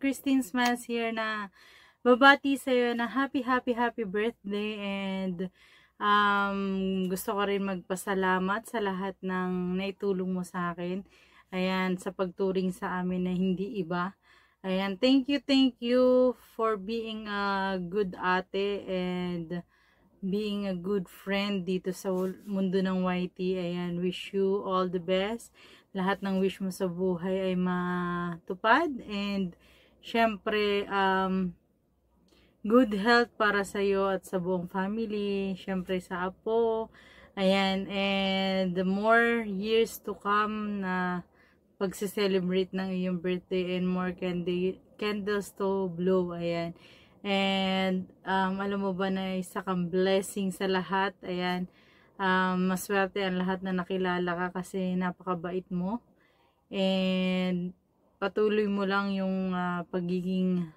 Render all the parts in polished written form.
Christine Smiles here na babati sa'yo na happy birthday, and gusto ko rin magpasalamat sa lahat ng naitulong mo sa akin. Ayan, sa pagturing sa amin na hindi iba. Ayan, thank you for being a good ate and being a good friend dito sa mundo ng YT. Ayan, wish you all the best. Lahat ng wish mo sa buhay ay matupad, and syempre good health para sa iyo at sa buong family, syempre sa apo. Ayan, and the more years to come na pagse-celebrate ng iyong birthday, and more candles to blow. Ayan. And alam mo ba na isa kang blessing sa lahat. Ayan, maswerte ang lahat na nakilala ka kasi napakabait mo, and patuloy mo lang yung pagiging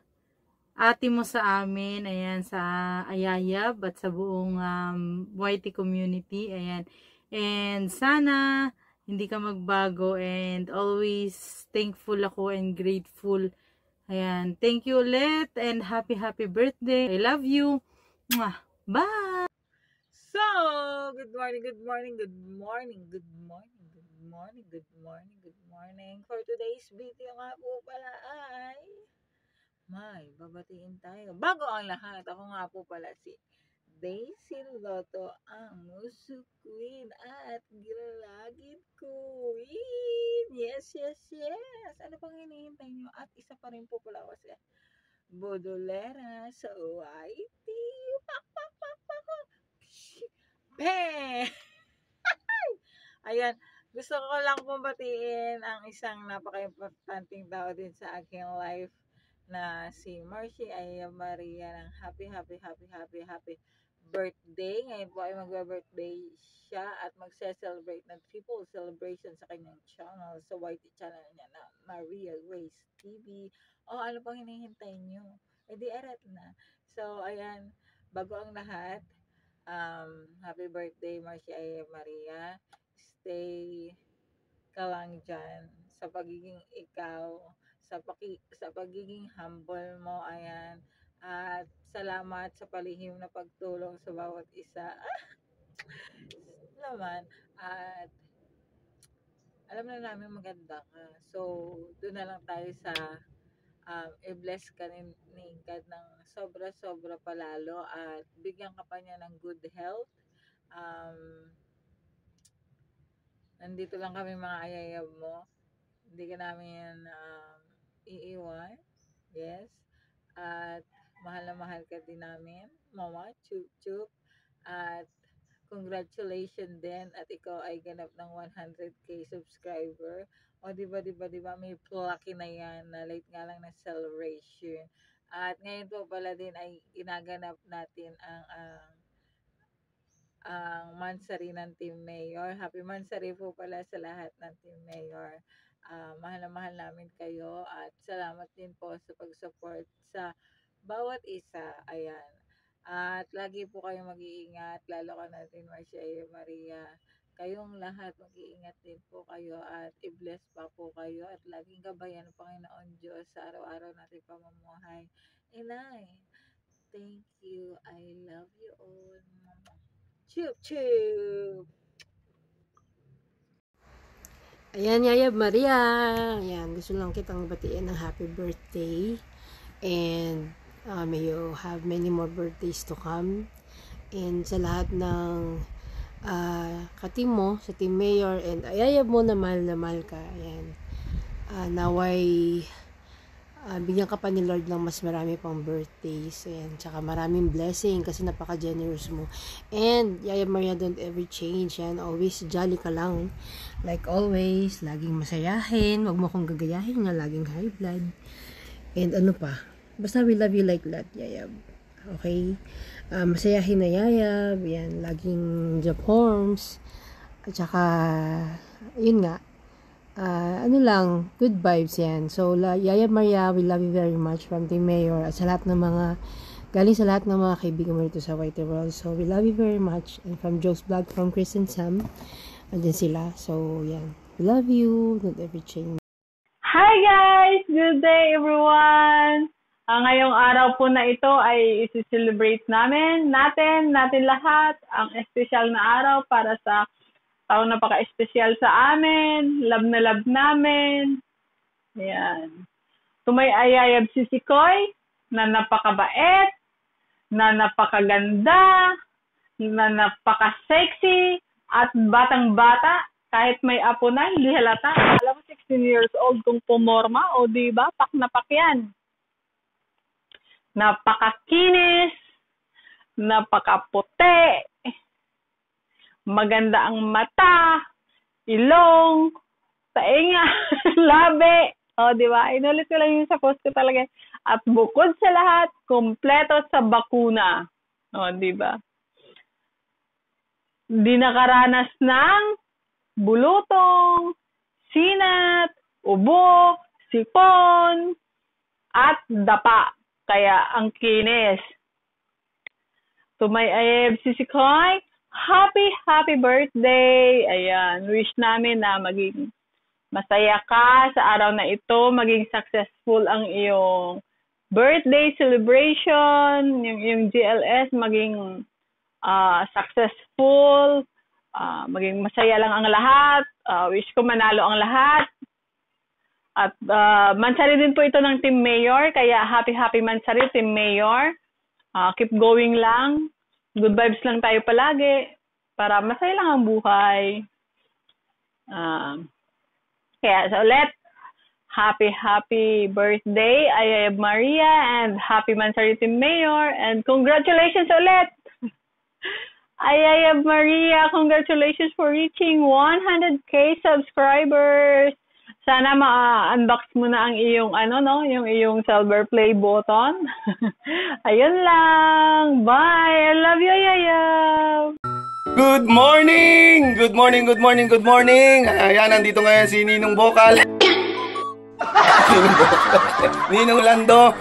ate mo sa amin. Ayan, sa Ayayab at sa buong YT community. Ayan, and sana hindi ka magbago, and always thankful ako and grateful. Ayan, thank you ulit, and happy birthday. I love you. Mwah. Bye! So, good morning. For today's video nga po pala ay may babatiin tayo. Bago ang lahat, ako nga po pala si Daisy Loto, ang Musu Queen at Gilagid Queen. Yes. Ano pang hinihintay nyo? At isa pa rin po pala ako si Bodolera sa YT. Ayan, gusto ko lang pong batiin ang isang napaka-importanting tao din sa aking life na si Marcy Aya Maria ng happy birthday. Ngayon po ay magbe-birthday siya at magse-celebrate ng triple celebration sa kanyang channel, sa YT channel niya na Maria Grace TV. Ano pang hinihintay nyo? Di erat na. So, ayan, bago ang lahat, happy birthday Marcia Maria. Stay ka lang dyan sa pagiging ikaw, sa pagiging humble mo. Ayan, at salamat sa palihim na pagtulong sa bawat isa. Naman, at alam na namin maganda ka, so doon na lang tayo sa i-bless ka ni God ng sobra palalo, at bigyan ka pa niya ng good health. Nandito lang kami mga ayayab mo, hindi ka namin iiwan. Yes, at mahal na mahal ka din namin, mama, chup. At congratulations din, at ikaw ay ganap ng 100k subscriber. O diba, may plucky na yan, na late nga lang na celebration. At ngayon po pala din ay ginaganap natin ang mansari ng Team Mayor. Happy mansari po pala sa lahat ng Team Mayor. Mahal na mahal namin kayo, at salamat din po sa pag-support sa bawat isa. Ayan. At lagi po kayong mag-iingat, lalo ka natin Marcia Maria. Kayong lahat mag-iingat din po kayo, at i-bless pa po kayo, at laging gabayan ng Panginoon Diyos sa araw-araw natin pamumuhay. Inay, thank you. I love you all. Chup. Ayan, Yayab Maria. Ayan, gusto lang kitang batiin ng happy birthday. And may you have many more birthdays to come. And sa lahat ng ka-team mo, sa Team Mayor, and Yayab mo na mahal ka. Ayan. Naway bigyan ka pa ni Lord ng mas marami pang birthdays, and tsaka maraming blessing kasi napaka-generous mo. And Yayab Maria, don't ever change. Yan, always jolly ka lang, like always, laging masayahin, wag mo kong gagayahin nga laging high blood. And ano pa, basta we love you like that, Yayab. Okay, masayahin na Yayab, yan, laging job horns, at saka yun nga, ano lang, good vibes yan. So, Yayab Maria, we love you very much from Team Mayor, at sa lahat ng mga, galing sa lahat ng mga kaibigan mo rito sa White World. So, we love you very much. And from Joe's Vlog, from Chris and Sam, andyan sila. So, yan. We love you. Don't ever change. Hi guys! Good day everyone! Ngayong araw po na ito ay isi-celebrate natin lahat ang espesyal na araw para sa taong napaka-espesyal sa amin, love na love namin. Ayan. Tumayayayab si Sikoy na napakabait, na napakaganda, na napaka-sexy, at batang-bata. Kahit may apo na, hindi halata. Alam mo, 16 years old kung pumorma, o diba, pak na pak yan. Napakakinis, napakaputi, maganda ang mata, ilong, tainga, labi. O, diba? Inulit ko lang yung sa post ko talaga. At bukod sa lahat, kompleto sa bakuna. O, diba? Di nakaranas ng bulutong, sinat, ubo, sipon, at dapa. Kaya ang kinis. Tumayayab si Sikoy, happy birthday! Ayan, wish namin na maging masaya ka sa araw na ito, maging successful ang iyong birthday celebration, yung GLS maging successful, maging masaya lang ang lahat. Wish ko manalo ang lahat. At Mansari din po ito ng Team Mayor, kaya happy Mansari, Team Mayor. Keep going lang. Good vibes lang tayo palagi para masaya lang ang buhay. Kaya sa ulit, happy birthday, Ayayab Maria, and happy Mansari Team Mayor, and congratulations ulit! Ayayab Maria, congratulations for reaching 100k subscribers. Sana ma-unbox mo na ang iyong yung iyong silver play button. Ayun lang. Bye. I love you, Ayayab. Good morning. Ayan, nandito ngayon si Ninong Bokal. Ninong Lando.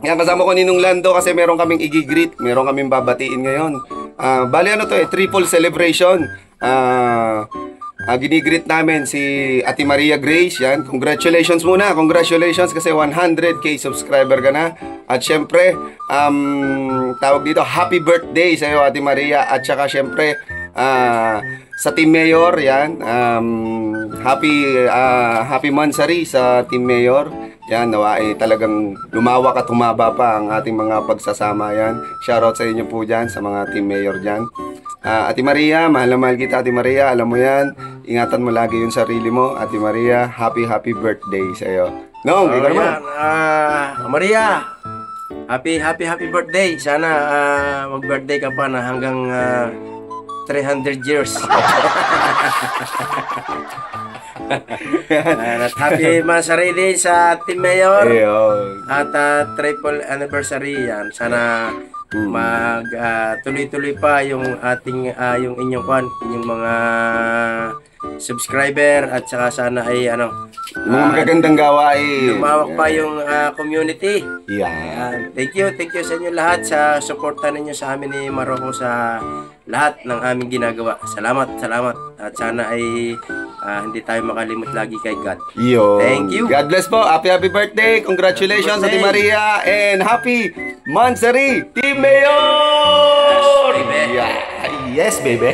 Yan, kasama ko Ninong Lando kasi meron kaming i-greet, meron kaming babatiin ngayon. Bali triple celebration. Ginigreet namin si Ate Maria Grace. Yan, congratulations muna. Congratulations kasi 100k subscriber ka na. At syempre, tawag dito, happy birthday sa iyo, Ate Maria. At saka syempre, sa Team Mayor, yan, happy Mansari sa Team Mayor. Yan, nawa talagang lumawak at humaba pa ang ating mga pagsasama. Yan, shoutout sa inyo po dyan, sa mga Team Mayor dyan. Ate Maria, mahal na mahal kita, Ate Maria. Alam mo yan, ingatan mo lagi yung sarili mo. Ate Maria, happy birthday sa iyo. Nong, ikaw naman. Maria, happy birthday. Sana mag-birthday ka pa na hanggang 300 years. At happy Mansari Day sa Team Mayor. At triple anniversary yan. Sana tuloy-tuloy pa yung ating yung inyong mga subscriber, at saka sana ay mga magagandang gawain. Lumawak pa yung community. Yeah. Thank you sa inyo lahat sa suporta ninyo sa amin ni Maroko sa lahat ng aming ginagawa. Salamat. At sana ay hindi tayo makalimot lagi kay God. Thank you. God bless po. Happy birthday. Congratulations, Ate Maria. And happy Mansari Team Mayor! Yes, baby. Yes, baby.